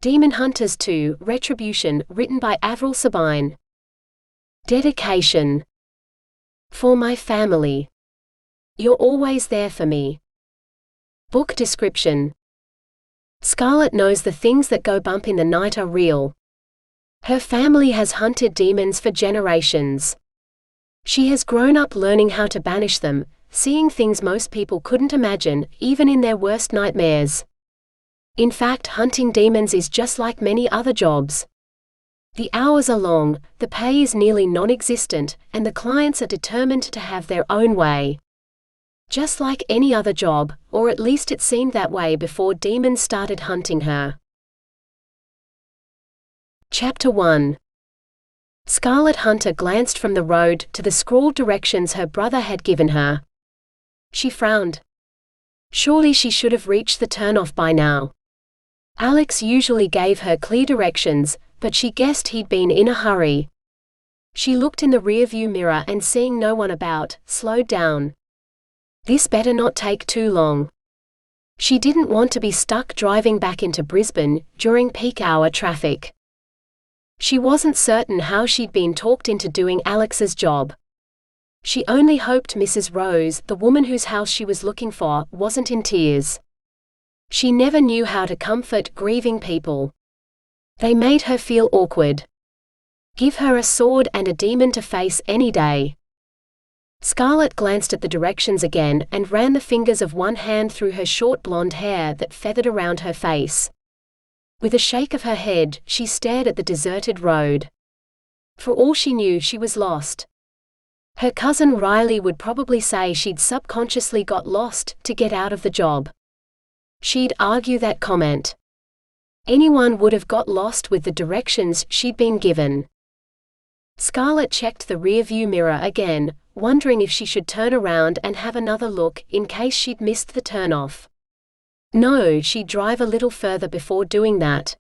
Demon Hunters 2, Retribution, written by Avril Sabine. Dedication. For my family. You're always there for me. Book description. Scarlett knows the things that go bump in the night are real. Her family has hunted demons for generations. She has grown up learning how to banish them, seeing things most people couldn't imagine, even in their worst nightmares. In fact, hunting demons is just like many other jobs. The hours are long, the pay is nearly non-existent, and the clients are determined to have their own way. Just like any other job, or at least it seemed that way before demons started hunting her. Chapter 1. Scarlett Hunter glanced from the road to the scrawled directions her brother had given her. She frowned. Surely she should have reached the turnoff by now. Alex usually gave her clear directions, but she guessed he'd been in a hurry. She looked in the rearview mirror and seeing no one about, slowed down. This better not take too long. She didn't want to be stuck driving back into Brisbane during peak hour traffic. She wasn't certain how she'd been talked into doing Alex's job. She only hoped Mrs. Rose, the woman whose house she was looking for, wasn't in tears. She never knew how to comfort grieving people. They made her feel awkward. Give her a sword and a demon to face any day. Scarlett glanced at the directions again and ran the fingers of one hand through her short blonde hair that feathered around her face. With a shake of her head, she stared at the deserted road. For all she knew, she was lost. Her cousin Riley would probably say she'd subconsciously got lost to get out of the job. She'd argue that comment. Anyone would have got lost with the directions she'd been given. Scarlett checked the rearview mirror again, wondering if she should turn around and have another look in case she'd missed the turnoff. No, she'd drive a little further before doing that.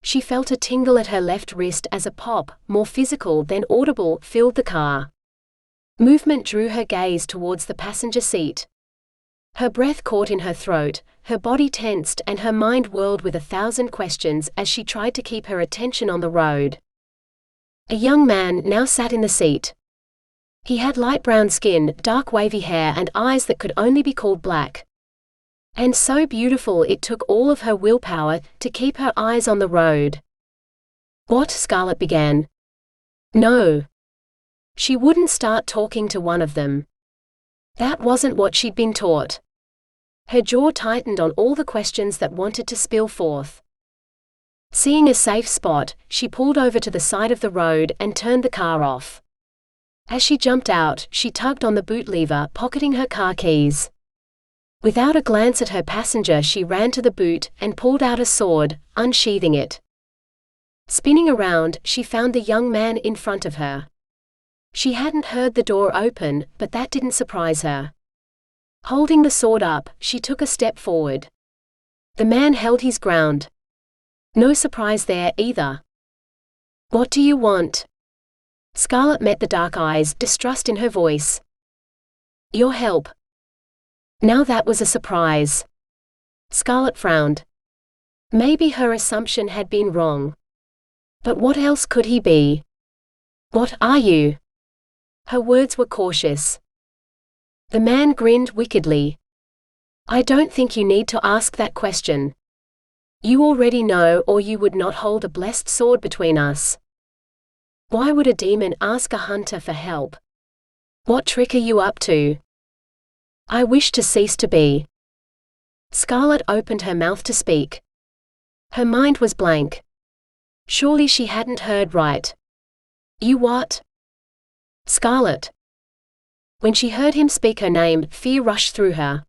She felt a tingle at her left wrist as a pop, more physical than audible, filled the car. Movement drew her gaze towards the passenger seat. Her breath caught in her throat, her body tensed and her mind whirled with 1,000 questions as she tried to keep her attention on the road. A young man now sat in the seat. He had light brown skin, dark wavy hair and eyes that could only be called black. And so beautiful it took all of her willpower to keep her eyes on the road. What? Scarlett began. No. She wouldn't start talking to one of them. That wasn't what she'd been taught. Her jaw tightened on all the questions that wanted to spill forth. Seeing a safe spot, she pulled over to the side of the road and turned the car off. As she jumped out, she tugged on the boot lever, pocketing her car keys. Without a glance at her passenger, she ran to the boot and pulled out a sword, unsheathing it. Spinning around, she found the young man in front of her. She hadn't heard the door open, but that didn't surprise her. Holding the sword up, she took a step forward. The man held his ground. No surprise there either. What do you want? Scarlett met the dark eyes, distrust in her voice. Your help. Now that was a surprise. Scarlett frowned. Maybe her assumption had been wrong. But what else could he be? What are you? Her words were cautious. The man grinned wickedly. I don't think you need to ask that question. You already know, or you would not hold a blessed sword between us. Why would a demon ask a hunter for help? What trick are you up to? I wish to cease to be. Scarlett opened her mouth to speak. Her mind was blank. Surely she hadn't heard right. You what? Scarlett. When she heard him speak her name, fear rushed through her.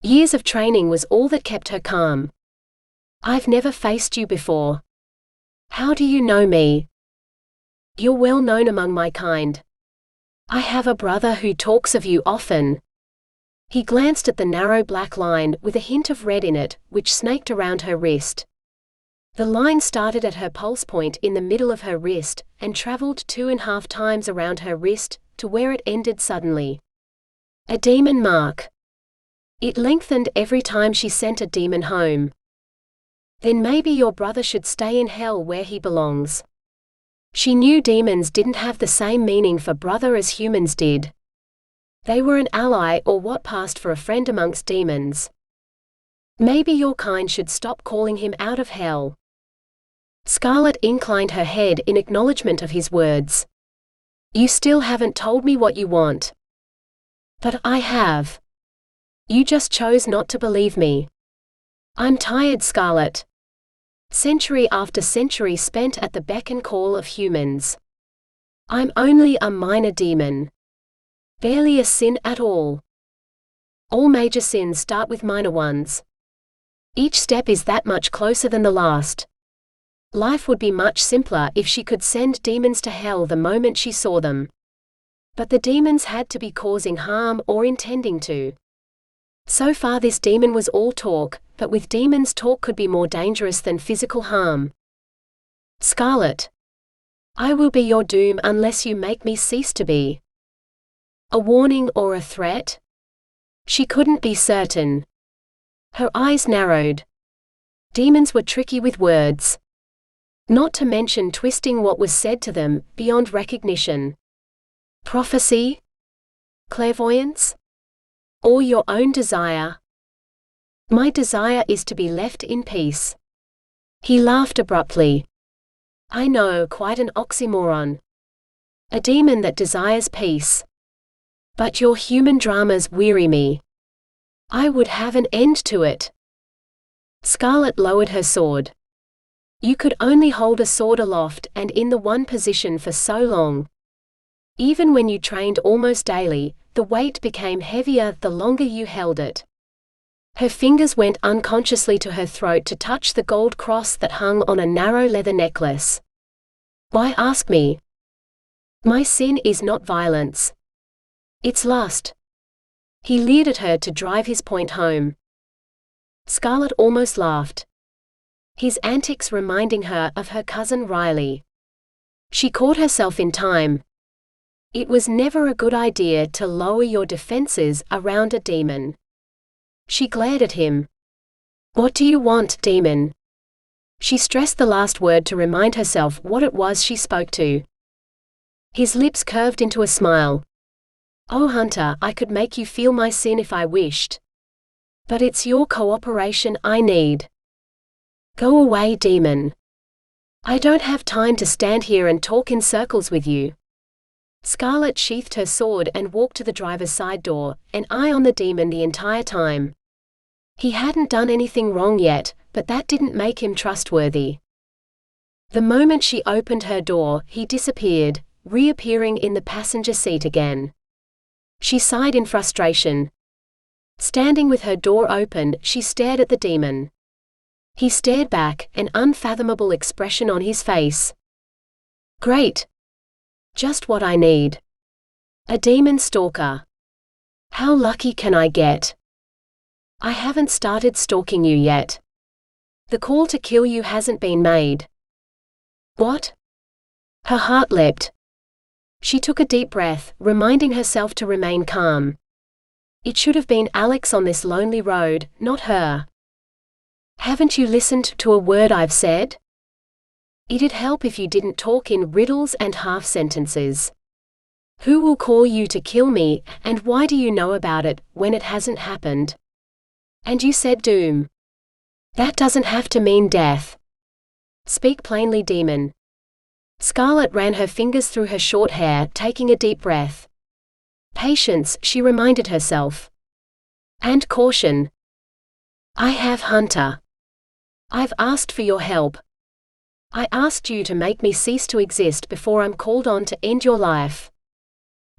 Years of training was all that kept her calm. I've never faced you before. How do you know me? You're well known among my kind. I have a brother who talks of you often. He glanced at the narrow black line with a hint of red in it, which snaked around her wrist. The line started at her pulse point in the middle of her wrist, and traveled 2.5 times around her wrist, to where it ended suddenly. A demon mark. It lengthened every time she sent a demon home. Then maybe your brother should stay in hell where he belongs. She knew demons didn't have the same meaning for brother as humans did. They were an ally, or what passed for a friend amongst demons. Maybe your kind should stop calling him out of hell. Scarlett inclined her head in acknowledgement of his words. You still haven't told me what you want. But I have. You just chose not to believe me. I'm tired, Scarlett. Century after century spent at the beck and call of humans. I'm only a minor demon. Barely a sin at all. All major sins start with minor ones. Each step is that much closer than the last. Life would be much simpler if she could send demons to hell the moment she saw them. But the demons had to be causing harm or intending to. So far this demon was all talk, but with demons talk could be more dangerous than physical harm. Scarlett. I will be your doom unless you make me cease to be. A warning or a threat? She couldn't be certain. Her eyes narrowed. Demons were tricky with words. Not to mention twisting what was said to them, beyond recognition. Prophecy? Clairvoyance? Or your own desire? My desire is to be left in peace. He laughed abruptly. I know, quite an oxymoron. A demon that desires peace. But your human dramas weary me. I would have an end to it. Scarlett lowered her sword. You could only hold a sword aloft and in the one position for so long. Even when you trained almost daily, the weight became heavier the longer you held it. Her fingers went unconsciously to her throat to touch the gold cross that hung on a narrow leather necklace. Why ask me? My sin is not violence. It's lust. He leered at her to drive his point home. Scarlett almost laughed. His antics reminding her of her cousin Riley. She caught herself in time. It was never a good idea to lower your defenses around a demon. She glared at him. What do you want, demon? She stressed the last word to remind herself what it was she spoke to. His lips curved into a smile. Oh Hunter, I could make you feel my sin if I wished. But it's your cooperation I need. Go away, demon. I don't have time to stand here and talk in circles with you. Scarlett sheathed her sword and walked to the driver's side door, an eye on the demon the entire time. He hadn't done anything wrong yet, but that didn't make him trustworthy. The moment she opened her door, he disappeared, reappearing in the passenger seat again. She sighed in frustration. Standing with her door open, she stared at the demon. He stared back, an unfathomable expression on his face. Great. Just what I need. A demon stalker. How lucky can I get? I haven't started stalking you yet. The call to kill you hasn't been made. What? Her heart leapt. She took a deep breath, reminding herself to remain calm. It should have been Alex on this lonely road, not her. Haven't you listened to a word I've said? It'd help if you didn't talk in riddles and half sentences. Who will call you to kill me, and why do you know about it, when it hasn't happened? And you said doom. That doesn't have to mean death. Speak plainly, demon. Scarlett ran her fingers through her short hair, taking a deep breath. Patience, she reminded herself. And caution. I have, Hunter. I've asked for your help. I asked you to make me cease to exist before I'm called on to end your life.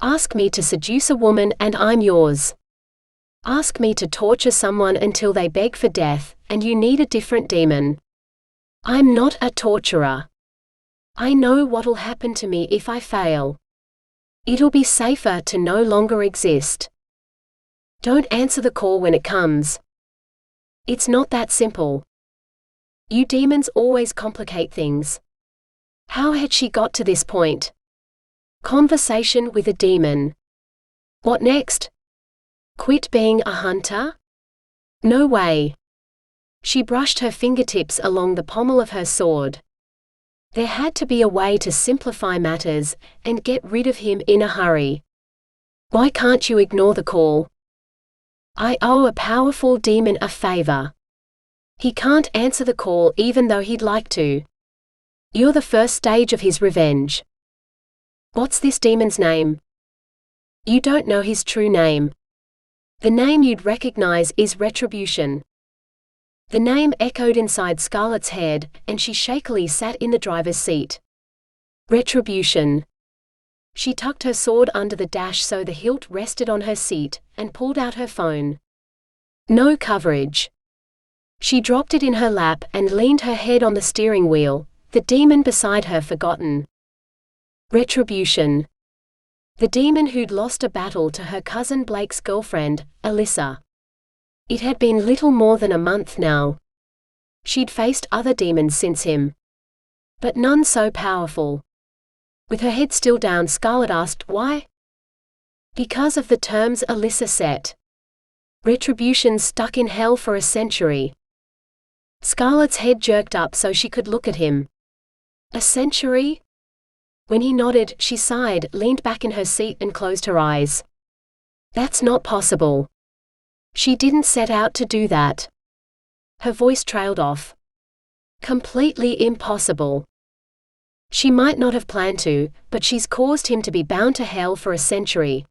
Ask me to seduce a woman and I'm yours. Ask me to torture someone until they beg for death, and you need a different demon. I'm not a torturer. I know what'll happen to me if I fail. It'll be safer to no longer exist. Don't answer the call when it comes. It's not that simple. You demons always complicate things. How had she got to this point? Conversation with a demon. What next? Quit being a hunter? No way. She brushed her fingertips along the pommel of her sword. There had to be a way to simplify matters, and get rid of him in a hurry. Why can't you ignore the call? I owe a powerful demon a favor. He can't answer the call even though he'd like to. You're the first stage of his revenge. What's this demon's name? You don't know his true name. The name you'd recognize is Retribution. The name echoed inside Scarlett's head, and she shakily sat in the driver's seat. Retribution. She tucked her sword under the dash so the hilt rested on her seat, and pulled out her phone. No coverage. She dropped it in her lap and leaned her head on the steering wheel, the demon beside her forgotten. Retribution. The demon who'd lost a battle to her cousin Blake's girlfriend, Alyssa. It had been little more than a month now. She'd faced other demons since him, but none so powerful. With her head still down, Scarlett asked, why? Because of the terms Alyssa set. Retribution's stuck in hell for a century. Scarlett's head jerked up so she could look at him. A century? When he nodded, she sighed, leaned back in her seat and closed her eyes. That's not possible. She didn't set out to do that. Her voice trailed off. Completely impossible. She might not have planned to, but she's caused him to be bound to hell for a century.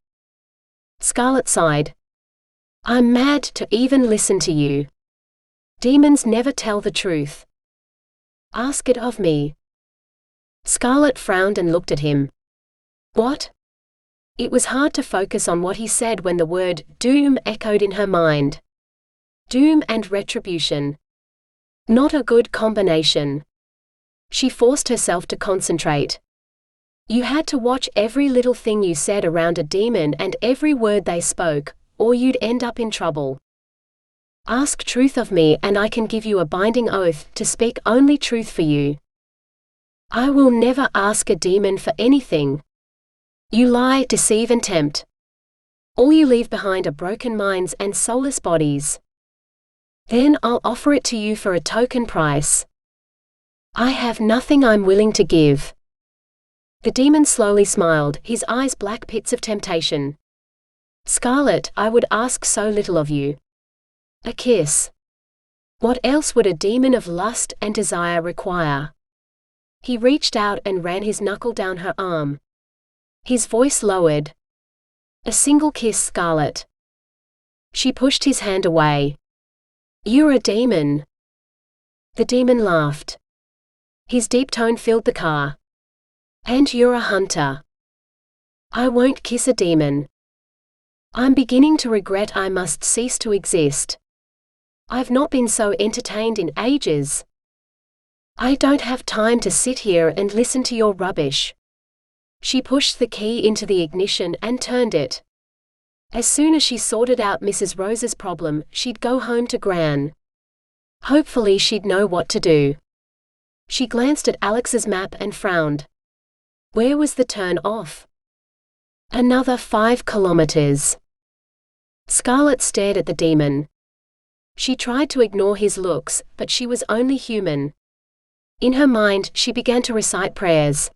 Scarlett sighed. I'm mad to even listen to you. Demons never tell the truth. Ask it of me. Scarlett frowned and looked at him. What? It was hard to focus on what he said when the word doom echoed in her mind. Doom and retribution. Not a good combination. She forced herself to concentrate. You had to watch every little thing you said around a demon and every word they spoke, or you'd end up in trouble. Ask truth of me and I can give you a binding oath to speak only truth for you. I will never ask a demon for anything. You lie, deceive and tempt. All you leave behind are broken minds and soulless bodies. Then I'll offer it to you for a token price. I have nothing I'm willing to give. The demon slowly smiled, his eyes black pits of temptation. Scarlett, I would ask so little of you. A kiss. What else would a demon of lust and desire require? He reached out and ran his knuckle down her arm. His voice lowered. A single kiss, Scarlett. She pushed his hand away. You're a demon. The demon laughed. His deep tone filled the car. And you're a hunter. I won't kiss a demon. I'm beginning to regret I must cease to exist. I've not been so entertained in ages. I don't have time to sit here and listen to your rubbish. She pushed the key into the ignition and turned it. As soon as she sorted out Mrs. Rose's problem, she'd go home to Gran. Hopefully she'd know what to do. She glanced at Alex's map and frowned. Where was the turn off? Another 5 kilometers. Scarlett stared at the demon. She tried to ignore his looks, but she was only human. In her mind, she began to recite prayers.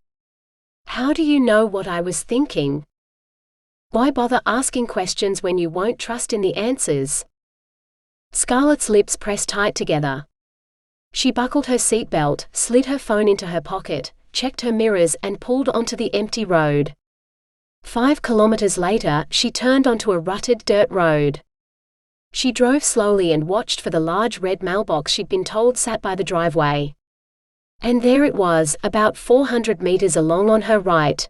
How do you know what I was thinking? Why bother asking questions when you won't trust in the answers? Scarlett's lips pressed tight together. She buckled her seatbelt, slid her phone into her pocket, checked her mirrors and pulled onto the empty road. 5 kilometers later, she turned onto a rutted dirt road. She drove slowly and watched for the large red mailbox she'd been told sat by the driveway. And there it was, about 400 meters along on her right.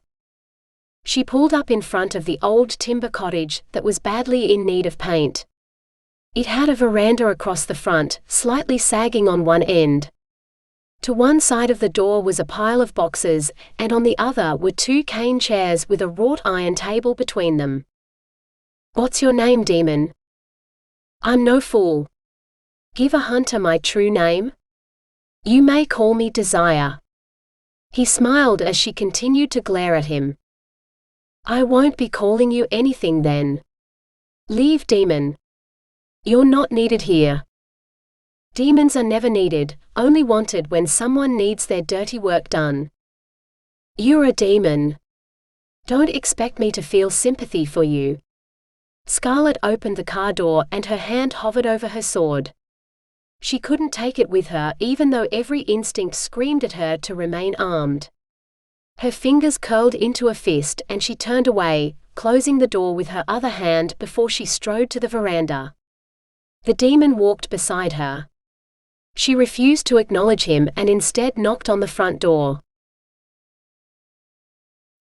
She pulled up in front of the old timber cottage that was badly in need of paint. It had a veranda across the front, slightly sagging on one end. To one side of the door was a pile of boxes, and on the other were 2 cane chairs with a wrought iron table between them. What's your name, demon? I'm no fool. Give a hunter my true name? You may call me Desire. He smiled as she continued to glare at him. I won't be calling you anything then. Leave, demon. You're not needed here. Demons are never needed, only wanted when someone needs their dirty work done. You're a demon. Don't expect me to feel sympathy for you. Scarlett opened the car door and her hand hovered over her sword. She couldn't take it with her even though every instinct screamed at her to remain armed. Her fingers curled into a fist and she turned away, closing the door with her other hand before she strode to the veranda. The demon walked beside her. She refused to acknowledge him and instead knocked on the front door.